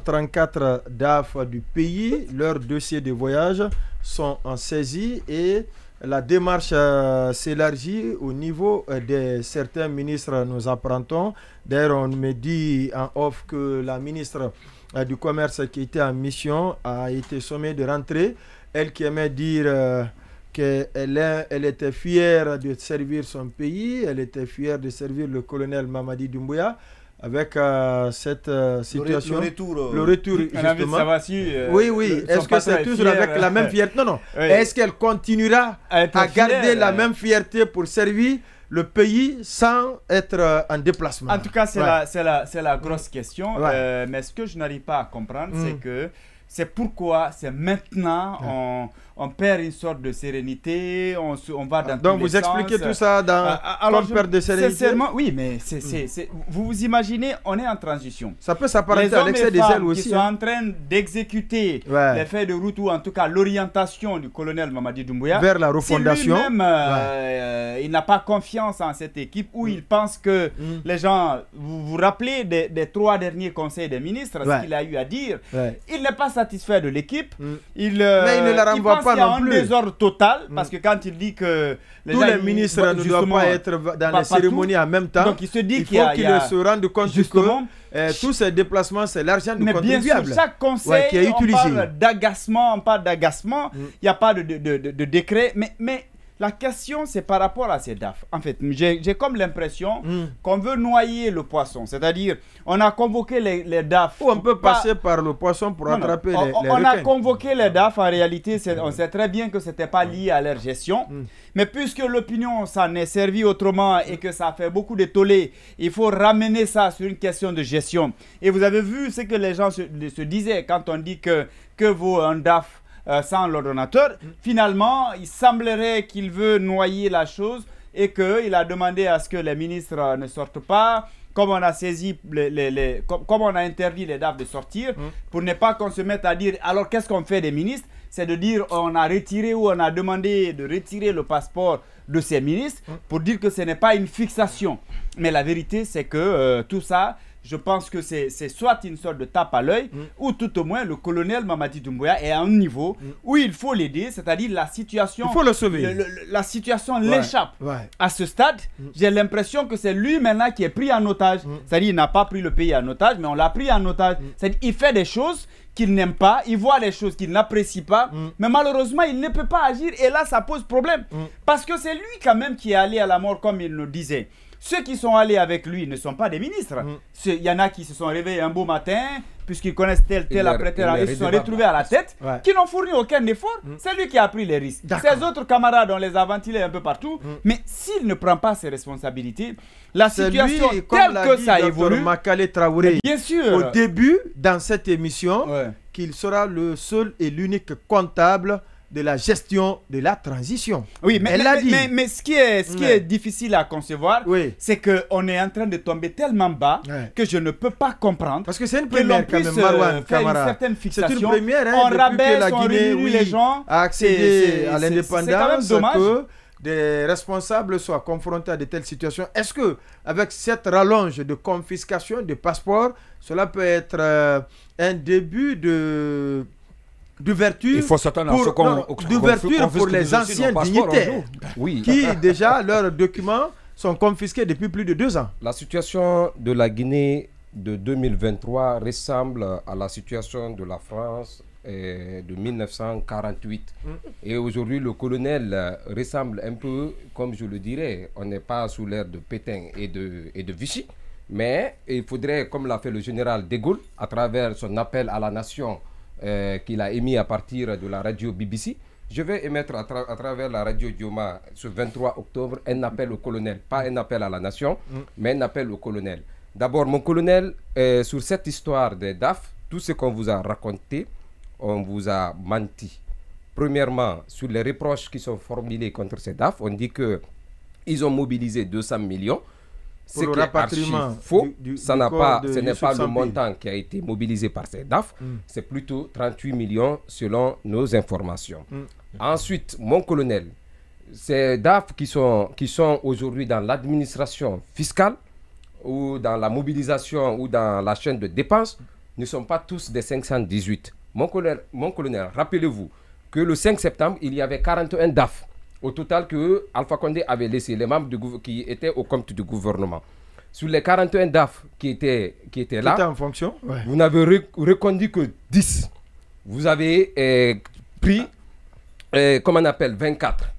134 DAF du pays. Leurs dossiers de voyage sont en saisie et la démarche s'élargit au niveau de certains ministres, nous apprendons. D'ailleurs, on me dit en off que la ministre du Commerce qui était en mission a été sommée de rentrer. Elle qui aimait dire qu'elle était fière de servir son pays, elle était fière de servir le colonel Mamadi Doumbouya. Avec cette situation, le retour justement. Oui, est-ce que c'est toujours avec la même fierté? Non. Oui. Est-ce qu'elle continuera à garder la même fierté pour servir le pays sans être en déplacement? En tout cas, c'est la grosse question. Mais ce que je n'arrive pas à comprendre, c'est que c'est pourquoi c'est maintenant on perd une sorte de sérénité, on va dans donc vous expliquez tout ça dans alors perte de sérénité. Oui, mais vous imaginez, on est en transition. Ça peut s'apparenter à l'excès des ailes aussi. Qui sont en train d'exécuter les faits de route ou en tout cas l'orientation du colonel Mamadi Doumbouya vers la refondation. Si lui-même, il n'a pas confiance en cette équipe où il pense que les gens, vous vous rappelez des 3 derniers conseils des ministres, ce qu'il a eu à dire. Il n'est pas satisfait de l'équipe. Mais il ne la renvoie pas. Il y a un désordre total parce que quand il dit que tous les ministres ne doivent pas être dans les cérémonies en même temps, donc il se dit qu'il faut qu'ils se rendent compte que tous ces déplacements, c'est l'argent du contribuable. Mais bien sûr, chaque conseil, qui est utilisé. on parle d'agacement, il n'y a pas de décret, mais la question, c'est par rapport à ces DAF. En fait, j'ai comme l'impression qu'on veut noyer le poisson. C'est-à-dire, on a convoqué les DAF. Ou on peut passer par le poisson pour attraper les requins. On a convoqué les DAF. En réalité, on sait très bien que ce n'était pas lié à leur gestion. Mais puisque l'opinion s'en est servie autrement et que ça fait beaucoup de tollé, il faut ramener ça sur une question de gestion. Et vous avez vu ce que les gens se disaient quand on dit que vaut un DAF sans l'ordonnateur. Finalement, il semblerait qu'il veut noyer la chose et qu'il a demandé à ce que les ministres ne sortent pas. Comme on a saisi, comme on a interdit les DAF de sortir, pour ne pas qu'on se mette à dire alors qu'est-ce qu'on fait des ministres, c'est de dire on a retiré ou on a demandé de retirer le passeport de ces ministres pour dire que ce n'est pas une fixation. Mais la vérité, c'est que tout ça, je pense que c'est soit une sorte de tape à l'œil, ou tout au moins le colonel Mamadi Doumbouya est à un niveau où il faut l'aider, c'est-à-dire la situation... Il faut le sauver. La situation l'échappe. À ce stade, j'ai l'impression que c'est lui maintenant qui est pris en otage. C'est-à-dire qu'il n'a pas pris le pays en otage, mais on l'a pris en otage. C'est-à-dire qu'il fait des choses qu'il n'aime pas, il voit des choses qu'il n'apprécie pas, mais malheureusement, il ne peut pas agir et là, ça pose problème. Parce que c'est lui quand même qui est allé à la mort, comme il nous disait. Ceux qui sont allés avec lui ne sont pas des ministres. Il y en a qui se sont réveillés un beau matin, puisqu'ils connaissent tel apprêteur, ils se sont retrouvés à la tête, qui n'ont fourni aucun effort. C'est lui qui a pris les risques. Ses autres camarades, on les a ventilés un peu partout. Mais s'il ne prend pas ses responsabilités, la situation lui, telle que ça évolue... Makale Traoré, bien sûr. Au début, dans cette émission, qu'il sera le seul et l'unique comptable de la gestion de la transition. Oui, mais ce qui est difficile à concevoir, c'est qu'on est en train de tomber tellement bas que je ne peux pas comprendre. Parce que c'est une première quand même, Marwan Camara. C'est une première, on rabaisse, la Guinée les gens. A accédé à l'indépendance, que des responsables soient confrontés à de telles situations. Est-ce que avec cette rallonge de confiscation de passeports, cela peut être un début d'ouverture pour les anciens dignitaires qui déjà leurs documents sont confisqués depuis plus de 2 ans. La situation de la Guinée de 2023 ressemble à la situation de la France de 1948. Et aujourd'hui, le colonel ressemble un peu, comme je le dirais, on n'est pas sous l'ère de Pétain et de Vichy, mais il faudrait, comme l'a fait le général de Gaulle, à travers son appel à la nation qu'il a émis à partir de la radio BBC. Je vais émettre à travers la radio Dioma ce 23 octobre un appel au colonel, pas un appel à la nation, mais un appel au colonel. D'abord, mon colonel, sur cette histoire des DAF, tout ce qu'on vous a raconté, on vous a menti. Premièrement, sur les reproches qui sont formulés contre ces DAF, on dit qu'ils ont mobilisé 200 millions. Pour le rapatriement faux, ce n'est pas le montant qui a été mobilisé par ces DAF, c'est plutôt 38 millions selon nos informations. Ensuite, mon colonel, ces DAF qui sont aujourd'hui dans l'administration fiscale ou dans la mobilisation ou dans la chaîne de dépenses, ne sont pas tous des 518. Mon colonel, rappelez-vous que le 5 septembre, il y avait 41 DAF au total que Alpha Condé avait laissé, les membres qui étaient au compte du gouvernement. Sur les 41 DAF qui étaient là, en fonction, vous n'avez reconduit que 10. Vous avez pris, comment on appelle, 24.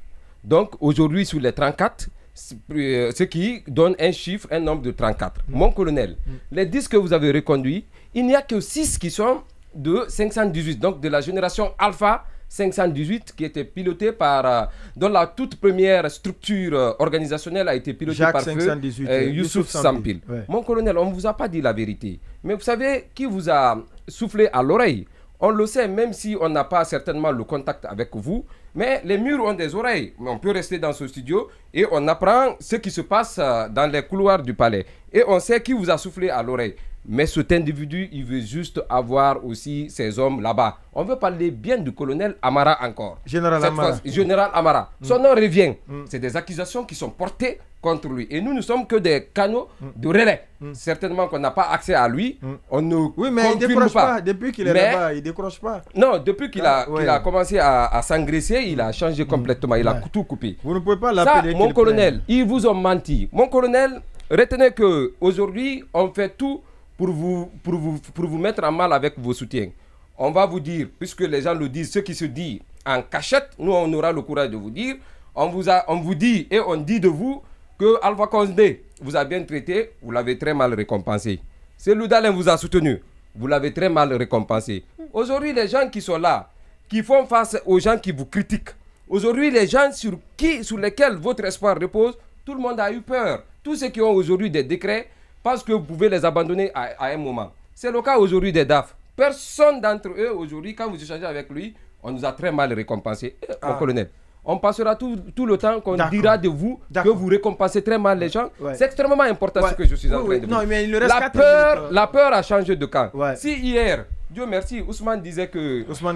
Donc aujourd'hui, sur les 34, ce qui donne un nombre de 34. Mon colonel, les 10 que vous avez reconduits, il n'y a que 6 qui sont de 518, donc de la génération Alpha 518 qui était pilotée par, dont la toute première structure organisationnelle a été pilotée par Youssouf Sampil. Ouais. Mon colonel, on ne vous a pas dit la vérité. Mais vous savez qui vous a soufflé à l'oreille? On le sait, même si on n'a pas certainement le contact avec vous, mais les murs ont des oreilles. On peut rester dans ce studio et on apprend ce qui se passe dans les couloirs du palais. Et on sait qui vous a soufflé à l'oreille. Mais cet individu, il veut juste avoir aussi ces hommes là-bas. On veut parler bien du colonel Amara encore. Général Amara. Général Amara. Son nom revient. C'est des accusations qui sont portées contre lui. Et nous ne sommes que des canaux de relais. Certainement qu'on n'a pas accès à lui. On ne oui, mais il ne décroche pas. Depuis qu'il est là-bas, il ne décroche pas. Non, depuis qu'il a commencé à s'engraisser, il a changé complètement. Il a tout coupé. Vous ne pouvez pas l'appeler. Ça, mon colonel, ils vous ont menti. Mon colonel, retenez qu'aujourd'hui, on fait tout pour vous mettre en mal avec vos soutiens. On va vous dire, puisque les gens le disent, ce qui se dit en cachette, nous on aura le courage de vous dire, on vous dit et on dit de vous que Alpha Condé vous a bien traité, vous l'avez très mal récompensé. Cellou Dalein vous a soutenu, vous l'avez très mal récompensé. Aujourd'hui, les gens qui sont là, qui font face aux gens qui vous critiquent, aujourd'hui, les gens sur lesquels votre espoir repose, tout le monde a eu peur. Tous ceux qui ont aujourd'hui des décrets, parce que vous pouvez les abandonner à un moment. C'est le cas aujourd'hui des DAF. Personne d'entre eux aujourd'hui, quand vous échangez avec lui, on nous a très mal récompensé. Mon colonel, on passera tout le temps qu'on dira de vous que vous récompensez très mal les gens. C'est extrêmement important ce que je suis en train de dire. Non, mais il reste la peur a changé de camp. Si hier, Dieu merci, Ousmane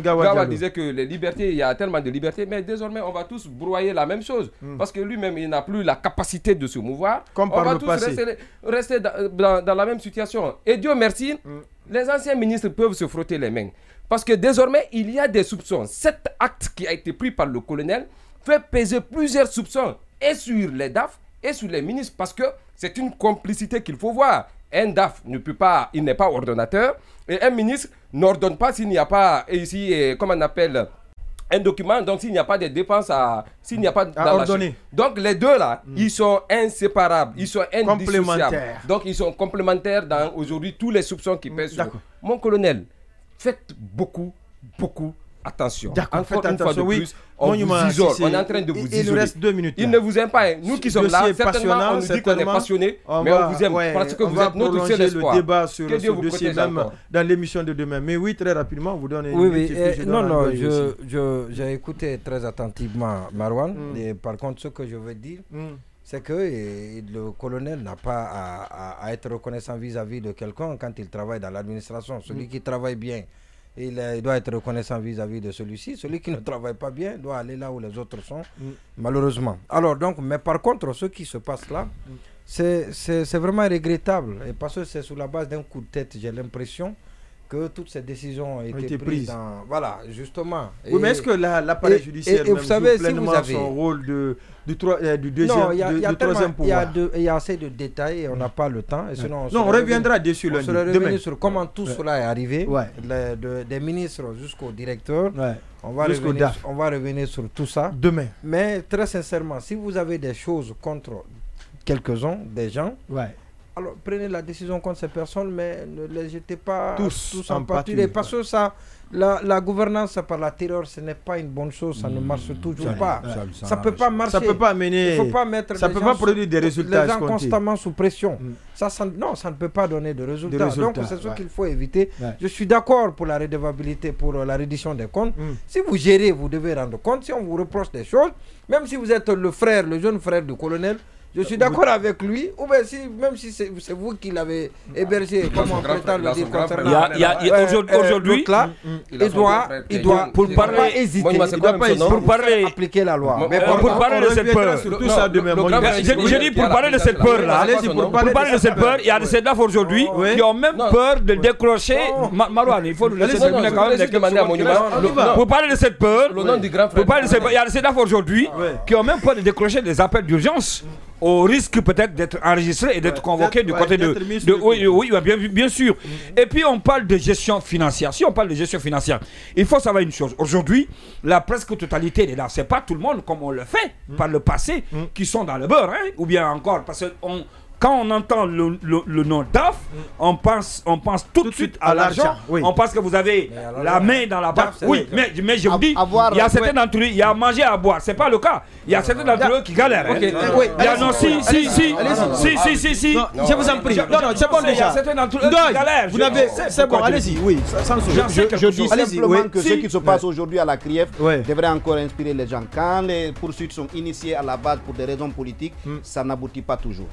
Gawa disait que les libertés, il y a tellement de libertés, mais désormais on va tous broyer la même chose. Parce que lui-même, il n'a plus la capacité de se mouvoir. Comme on va tous rester dans la même situation. Et Dieu merci, les anciens ministres peuvent se frotter les mains. Parce que désormais, il y a des soupçons. Cet acte qui a été pris par le colonel fait peser plusieurs soupçons et sur les DAF et sur les ministres. Parce que c'est une complicité qu'il faut voir. Un DAF il n'est pas ordonnateur et un ministre n'ordonne pas s'il n'y a pas ici, comment on appelle, un document, donc s'il n'y a pas de dépenses s'il n'y a pas à ordonner. Donc les deux là, ils sont inséparables, ils sont indissociables. Donc ils sont complémentaires dans aujourd'hui tous les soupçons qui pèsent sur eux. Mon colonel, faites beaucoup attention. Encore une fois de plus, on vous isole, on est en train de vous isoler. Il nous reste 2 minutes. Il ne vous aime pas. Nous qui sommes là, certainement, on nous dit qu'on est passionnés, mais on vous aime parce que vous êtes notre seul espoir. Le débat sur ce dossier même dans l'émission de demain. Mais oui, très rapidement, vous donnez j'ai écouté très attentivement Marwan. Et par contre, ce que je veux dire, c'est que le colonel n'a pas à être reconnaissant vis-à-vis de quelqu'un quand il travaille dans l'administration. Celui qui travaille bien, il doit être reconnaissant vis-à-vis de celui-ci. Celui qui ne travaille pas bien doit aller là où les autres sont, malheureusement. Alors donc, mais par contre, ce qui se passe là, c'est vraiment regrettable. Et parce que c'est sous la base d'un coup de tête, j'ai l'impression que toutes ces décisions ont été prises dans... Voilà, justement. Oui, mais est-ce que l'appareil judiciaire vous savez, pleinement son rôle du troisième pouvoir? Il y a assez de détails et on n'a pas le temps. Et sinon, on reviendra dessus lundi. On se revenir sur comment tout cela est arrivé, des ministres jusqu'au directeur. On va revenir sur tout ça. Demain. Mais très sincèrement, si vous avez des choses contre quelques-uns, des gens... Alors prenez la décision contre ces personnes, mais ne les jetez pas tous en pâture. Parce que ça, la gouvernance par la terreur, ce n'est pas une bonne chose, ça ne marche toujours pas. Ça ne peut pas marcher. Ça ne peut pas mener. Il faut pas mettre ça ne peut pas produire des résultats. Les gens constamment sous pression. Non, ça ne peut pas donner de résultats. Donc c'est ce qu'il faut éviter. Je suis d'accord pour la redevabilité, pour la reddition des comptes. Si vous gérez, vous devez rendre compte. Si on vous reproche des choses, même si vous êtes le jeune frère du colonel, je suis d'accord avec lui, ou bien si, même si c'est vous qui l'avez hébergé, comme on prétend le dire concernant aujourd'hui, il doit pour parler, pas hésiter, il doit pas hésiter pour parler, appliquer la loi. Mais pour parler de cette peur, je dis pour parler de cette peur-là, pour parler de cette peur, il y a des CEDAF aujourd'hui qui ont même peur de décrocher. Marouane, il faut nous laisser terminer quand même. Pour parler de cette peur, il y a des CEDAF aujourd'hui qui ont même peur de décrocher des appels d'urgence au risque peut-être d'être enregistré et d'être convoqué du côté de oui, bien sûr. Et puis on parle de gestion financière. Si on parle de gestion financière, il faut savoir une chose. Aujourd'hui, la presque totalité des là, c'est pas tout le monde comme on le fait par le passé qui sont dans le beurre, hein, ou bien encore parce que quand on entend le nom DAF, on pense tout de suite à l'argent. Oui. On pense que vous avez la main dans la banque. Oui, mais je vous dis, il y a certains d'entre eux, il y a à manger, à boire. Ce n'est pas le cas. Il y a certains d'entre eux qui galèrent. Okay. Oui. Il y a non, si. Non, je vous en prie. Non, c'est bon déjà. Il y a certains d'entre eux qui galèrent. Vous n'avez. C'est bon, allez-y. Oui, je dis simplement que ce qui se passe aujourd'hui à la CRIEF devrait encore inspirer les gens. Quand les poursuites sont initiées à la base pour des raisons politiques, ça n'aboutit pas toujours.